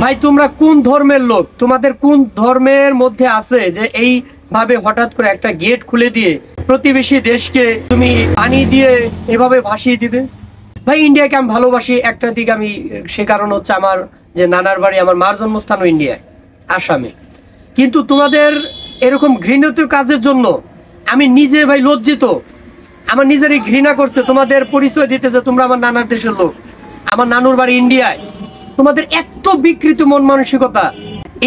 ভাই তোমরা কোন ধর্মের লোক? তোমাদের কোন ধর্মের মধ্যে আছে যে এই ভাবে হঠাৎ করে একটা গেট খুলে দিয়ে প্রতিবেশী দেশকে তুমি পানি দিয়ে এভাবে ভাসিয়ে দিবে? ভাই ইন্ডিয়াকে আমি ভালোবাসি একটা দিক, আমি সে কারণ হচ্ছে আমার যে নানার বাড়ি, আমার মার জন্মস্থানও ইন্ডিয়ায়, আসামে। কিন্তু তোমাদের এরকম ঘৃণিত কাজের জন্য আমি নিজে ভাই লজ্জিত, আমার নিজেরই ঘৃণা করছে তোমাদের পরিচয় দিতে যে তোমরা আমার নানার দেশের লোক, আমার নানুর বাড়ি ইন্ডিয়ায়। তোমাদের এত বিকৃত মন মানসিকতা।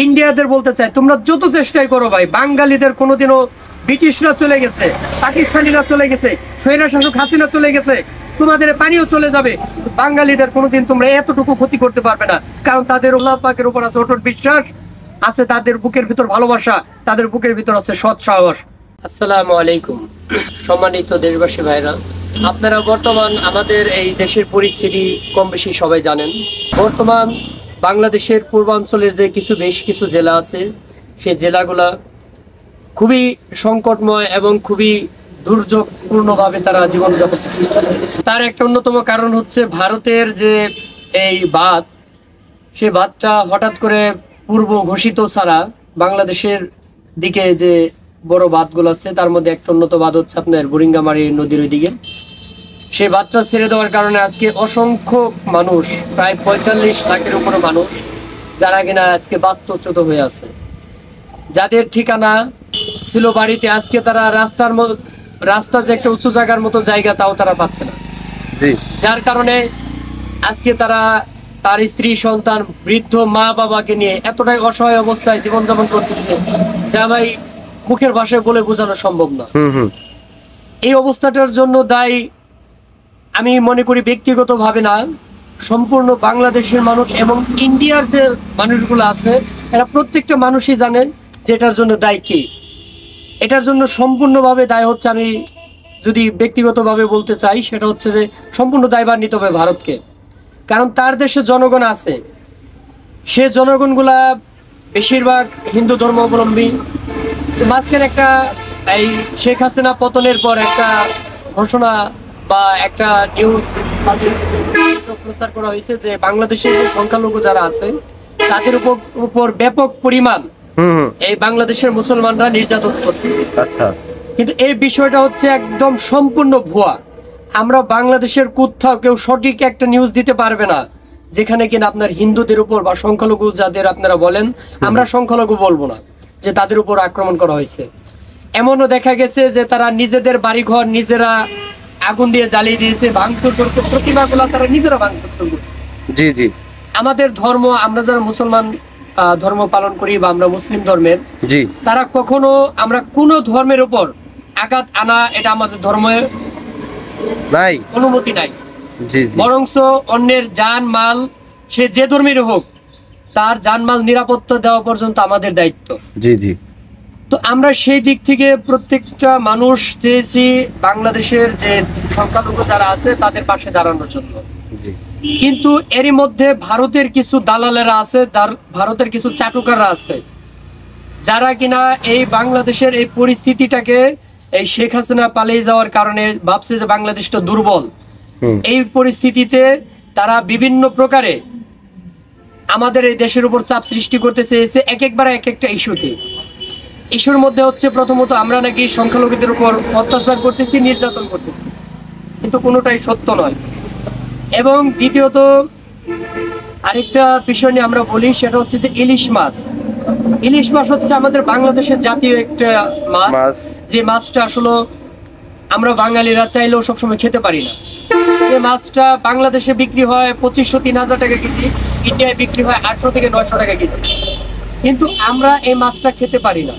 ইন্ডিয়াদের বলতে চাই, তোমরা যত চেষ্টাই করো ভাই, বাঙালিদের কোনোদিনও ব্রিটিশরা চলে গেছে, পাকিস্তানিরা চলে গেছে, স্বৈরা শাসক হাসিনা চলে গেছে, তোমাদের পানিও চলে যাবে, বাঙালিদের কোনোদিন তোমরা এতটুকু ক্ষতি করতে পারবে না। কারণ তাদের আল্লাহ পাকের উপর আছে অটুট বিশ্বাস, আছে তাদের বুকের ভিতর ভালোবাসা, তাদের বুকের ভিতর আছে সৎ সাহস। আসসালামু আলাইকুম সম্মানিত দেশবাসী ভাইরা, আপনারা বর্তমান আমাদের এই দেশের পরিস্থিতি কম বেশি সবাই জানেন। বর্তমান বাংলাদেশের পূর্বাঞ্চলের যে বেশ কিছু জেলা আছে, সেই জেলাগুলা খুবই সংকটময় এবং খুবই দুর্যোগপূর্ণভাবে তারা জীবনযাপন করছে। তার একটা অন্যতম কারণ হচ্ছে ভারতের যে এই বাঁধ, সে বাঁধটা হঠাৎ করে পূর্ব ঘোষিত ছাড়া বাংলাদেশের দিকে যে বড় বাঁধগুলো আছে তার মধ্যে একটা অন্যতম বাঁধ হচ্ছে আপনার বুড়িঙ্গামারি নদীর ওইদিকে। সেই বাঁধটা ছেড়ে দেওয়ার কারণে আজকে অসংখ্য মানুষ, প্রায় ৪৫ লাখের উপরে মানুষ, যারা কিনা আজকে বাস্তুচ্যুত হয়ে আছে, যাদের ঠিকানা ছিল বাড়িতে, আজকে তারা রাস্তা যে একটা উঁচু জায়গার মতো জায়গা তাও তারা পাচ্ছে না। যার কারণে আজকে তারা তার স্ত্রী সন্তান বৃদ্ধ মা বাবাকে নিয়ে এতটাই অসহায় অবস্থায় জীবনযাপন করতেছে যা ভাই মুখের ভাষায় বলে বোঝানো সম্ভব না। এই অবস্থাটার জন্য দায়ী আমি মনে করি ব্যক্তিগতভাবে না, সম্পূর্ণ বাংলাদেশের মানুষ এবং ইন্ডিয়ার যে মানুষগুলো আছে এরা প্রত্যেকটা মানুষই জানে যে এটার জন্য দায়ী কি। এটার জন্য সম্পূর্ণভাবে দায় হচ্ছে, আমি যদি ব্যক্তিগতভাবে বলতে চাই, সেটা হচ্ছে যে সম্পূর্ণ দায়ভার নিতে হবে ভারতকে। কারণ তার দেশে জনগণ আছে, সে জনগণগুলা বেশিরভাগ হিন্দু ধর্মাবলম্বী। মাঝখানে একটা এই শেখ হাসিনা পতনের পর একটা ঘোষণা বা একটা নিউজ প্রচার করা হয়েছে যে বাংলাদেশের সংখ্যালঘু যারা আছে তাদের উপর ব্যাপক পরিমাণ এই বাংলাদেশের মুসলমানরা নির্যাতন করছে। আচ্ছা, কিন্তু এই বিষয়টা হচ্ছে একদম সম্পূর্ণ ভুয়া। আমরা বাংলাদেশের কোথাও কেউ সঠিক একটা নিউজ দিতে পারবে না যেখানে কিনা আপনার হিন্দুদের উপর বা সংখ্যালঘু যাদের আপনারা বলেন, আমরা সংখ্যালঘু বলবো না, যে তাদের উপর আক্রমণ করা হয়েছে। এমনও দেখা গেছে যে তারা নিজেদের বাড়িঘর নিজেরা আগুন দিয়ে জ্বালিয়ে দিয়েছে, ভাঙচুর করছে, প্রতিমাগুলো তারা নিজেরা ভাঙচুর করছে। জি জি, আমাদের ধর্ম, আমরা যারা মুসলমান ধর্ম পালন করি বা আমরা মুসলিম ধর্মের, জি, তারা কখনো আমরা কোন ধর্মের উপর আঘাত আনা, এটা আমাদের ধর্মে নাই, অনুমতি নাই। জি জি, বরংস অন্যের জান মাল, সে যে ধর্মের হোক, তার জানমাল নিরাপত্তা দেওয়া পর্যন্ত আমাদের দায়িত্ব। জি জি, তো আমরা সেই দিক থেকে প্রত্যেকটা মানুষ চেয়েছি বাংলাদেশের যে সংখ্যালঘু যারা আছে তাদের পাশে দাঁড়ানোর জন্য। কিন্তু এরই মধ্যে ভারতের কিছু দালালেরা আছে, ভারতের কিছু চাটুকাররা আছে, যারা কিনা এই বাংলাদেশের এই পরিস্থিতিটাকে, এই শেখ হাসিনা পালিয়ে যাওয়ার কারণে ভাবছে যে বাংলাদেশটা দুর্বল, এই পরিস্থিতিতে তারা বিভিন্ন প্রকারে আমাদের এই দেশের উপর চাপ সৃষ্টি করতে চেয়েছে, একবার এক একটা ইস্যুতে। ইস্যুর মধ্যে হচ্ছে প্রথমত আমরা নাকি সংখ্যালঘুদের উপর অত্যাচার করতেছি, নির্যাতন করতেছি, কিন্তু কোনোটাই সত্য নয়। এবং দ্বিতীয়ত আরেকটা বিষয় নিয়ে আমরা বলি, সেটা হচ্ছে যে ইলিশ মাছ। ইলিশ মাছ হচ্ছে আমাদের বাংলাদেশের জাতীয় একটা মাছ, যে মাছটা আসলে আমরা বাঙালিরা চাইলেও সবসময় খেতে পারি না। যে মাছটা বাংলাদেশে বিক্রি হয় 2500-3000 টাকা কেজি, ইন্ডিয়ায় বিক্রি হয় 800 থেকে 900 টাকা কেজি, কিন্তু আমরা এই মাছটা খেতে পারি না।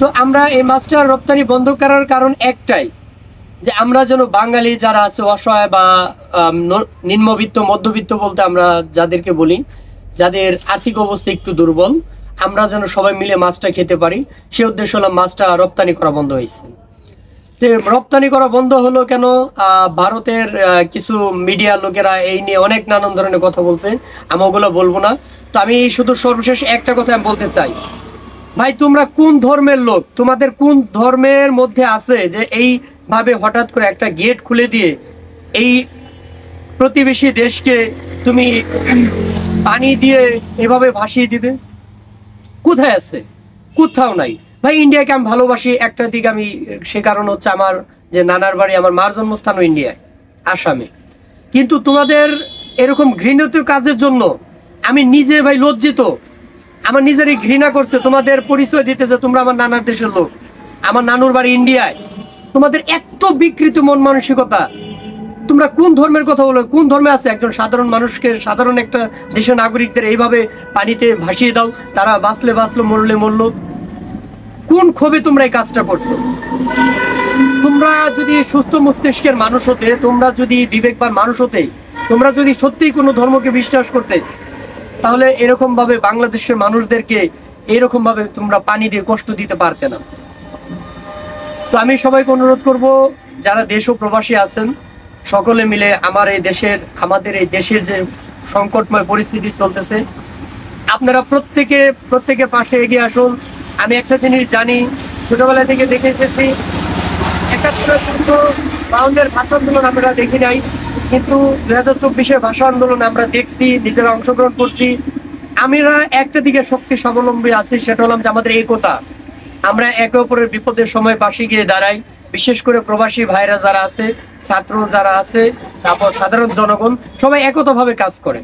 তো আমরা এই মাছটা রপ্তানি বন্ধ করার কারণ একটাই, যে আমরা যেন বাঙালি যারা আছে অসহায় বা নিম্নবিত্ত মধ্যবিত্ত বলতে আমরা যাদেরকে বলি, যাদের আর্থিক অবস্থা একটু দুর্বল, আমরা যেন সবাই মিলে মাছটা খেতে পারি, সে উদ্দেশ্য হলো মাছটা রপ্তানি করা বন্ধ হয়েছে। তো রপ্তানি করা বন্ধ হলো কেন? ভারতের কিছু মিডিয়া লোকেরা এই নিয়ে অনেক নানান ধরনের কথা বলছে, আমি ওগুলো বলবো না। তো আমি শুধু সর্বশেষ একটা কথা আমি বলতে চাই, ভাই তোমরা কোন ধর্মের লোক? তোমাদের কোন ধর্মের মধ্যে আছে যে এই ভাবে হঠাৎ করে একটা গেট খুলে দিয়ে এই প্রতিবেশী দেশকে তুমি পানি দিয়ে এভাবে ভাসিয়ে দিবে? কোথায় আছে? কোথাও নাই ভাই। ইন্ডিয়াকে আমি ভালোবাসি একটা দিক, আমি সে কারণ হচ্ছে আমার যে নানার বাড়ি, আমার মার জন্মস্থানও ইন্ডিয়ায়, আসামে। কিন্তু তোমাদের এরকম ঘৃণিত কাজের জন্য আমি নিজে ভাই লজ্জিত। আমার নিজেরই ঘৃণা করছে তোমাদের পরিচয় দিতেছে তোমরা আমার নানার দেশের লোক, আমার নানুর বাড়ি ইন্ডিয়ায়। তোমাদের এত বিকৃত মন মানসিকতা। তোমরা কোন ধর্মের কথা বলো? কোন ধর্মে আছে একজন সাধারণ মানুষকে, সাধারণ একটা দেশের নাগরিকদের এইভাবে পানিতে ভাসিয়ে দাও, তারা বাঁচলে বাঁচলো, মরলে মরলো? কোন ক্ষোভে তোমরা এই কাজটা করছো? তোমরা যদি সুস্থ মস্তিষ্কের মানুষ হতে, তোমরা যদি বিবেকবান মানুষ হতে, তোমরা যদি সত্যিই কোনো ধর্মকে বিশ্বাস করতে, তাহলে এরকম ভাবে বাংলাদেশের মানুষদেরকে এরকম ভাবে তোমরা পানি দিয়ে কষ্ট দিতে পারতে না। তো আমি সবাইকে অনুরোধ করব, যারা দেশ ও প্রবাসী আছেন, সকলে মিলে আমাদের এই দেশের যে সংকটময় পরিস্থিতি চলতেছে, আপনারা প্রত্যেকে পাশে এগিয়ে আসুন। আমি একটা জিনিস জানি, ছোটবেলা থেকে দেখে এসেছি, ৭১-৫২-৫২-এর ভাষা আন্দোলন আমরা দেখি নাই, কিন্তু ২০২৪-এর ভাষা আন্দোলন আমরা দেখছি, নিজেরা অংশগ্রহণ করছি। আমরা একটা দিকে শক্তি স্বাবলম্বী আছি, সেটা হলাম যে আমাদের একতা। আমরা একে অপরের বিপদের সময় পাশে গিয়ে দাঁড়াই। বিশেষ করে প্রবাসী ভাইরা যারা আছে, ছাত্র যারা আছে, তারপর সাধারণ জনগণ, সবাই একতাভাবে কাজ করে।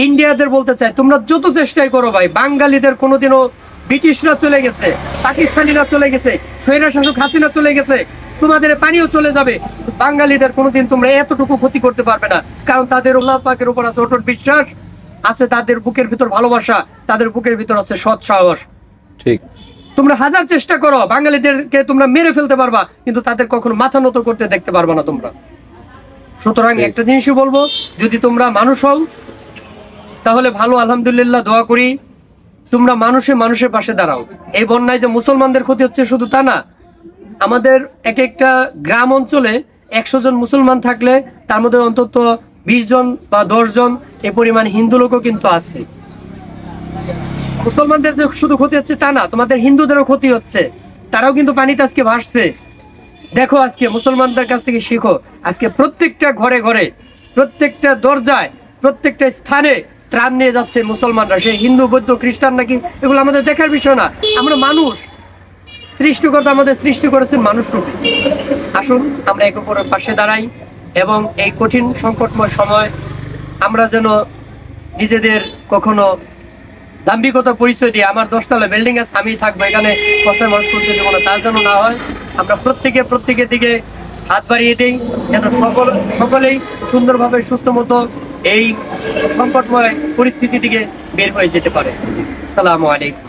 ইন্ডিয়াদের বলতে চাই, তোমরা যত চেষ্টাই করো ভাই, বাঙালিদের কোনোদিনও ব্রিটিশরা চলে গেছে, পাকিস্তানিরা চলে গেছে, স্বৈরা শাসক হাসিনা চলে গেছে, তোমাদের পানিও চলে যাবে, বাঙালিদের কোনোদিন তোমরা এতটুকু ক্ষতি করতে পারবে না। কারণ তাদের আল্লাহ পাকের উপর আছে অটুট বিশ্বাস, আছে তাদের বুকের ভিতর ভালোবাসা, তাদের বুকের ভিতর আছে সৎ সাহস। ঠিক। তোমরা হাজার চেষ্টা করো, বাঙালিদেরকে তোমরা মেরে ফেলতে পারবা, কিন্তু তাদের কখনো মাথা নত করতে দেখতে পারবা না তোমরা। সুতরাং একটা জিনিসই বলবো, যদি তোমরা মানুষ হও তাহলে ভালো, আলহামদুলিল্লাহ, দোয়া করি তোমরা মানুষের পাশে দাঁড়াও। এই বন্যায় যে মুসলমানদের ক্ষতি হচ্ছে শুধু তা না, আমাদের এক একটা গ্রাম অঞ্চলে ১০০ জন মুসলমান থাকলে তার মধ্যে অন্তত ২০ জন বা ১০ জন এ পরিমাণ হিন্দু লোকও কিন্তু আছে। মুসলমানদের যে শুধু ক্ষতি হচ্ছে তা না, তোমাদের হিন্দুদেরও ক্ষতি হচ্ছে, তারাও কিন্তু পানিতে আজকে ভাসছে। দেখো, আজকে মুসলমানদের কাছ থেকে শিখো। আজকে প্রত্যেকটা ঘরে ঘরে, প্রত্যেকটা দরজায়, প্রত্যেকটা স্থানে ত্রাণ নিয়ে যাচ্ছে মুসলমানরা। সে হিন্দু, বৌদ্ধ, খ্রিস্টান নাকি, এগুলো আমাদের দেখার বিষয় না। আমরা মানুষ, সৃষ্টিকর্তা আমাদের সৃষ্টি করেছেন মানুষ রূপে। আসুন আমরা একে অপরের পাশে দাঁড়াই, এবং এই কঠিন সংকটময় সময় আমরা যেন নিজেদের কখনো দাম্ভিকতার পরিচয় দিয়ে আমার 10 তলা বিল্ডিং আছে, আমি থাকবো এখানে, কষ্টের মানুষ করতে দেবো না, তার জন্য না হয়। আমরা প্রত্যেকের দিকে হাত বাড়িয়ে দিই, যেন সকলেই সুন্দরভাবে সুস্থ মতো এই সংকটময় পরিস্থিতি থেকে বের হয়ে যেতে পারে। আসসালামু আলাইকুম।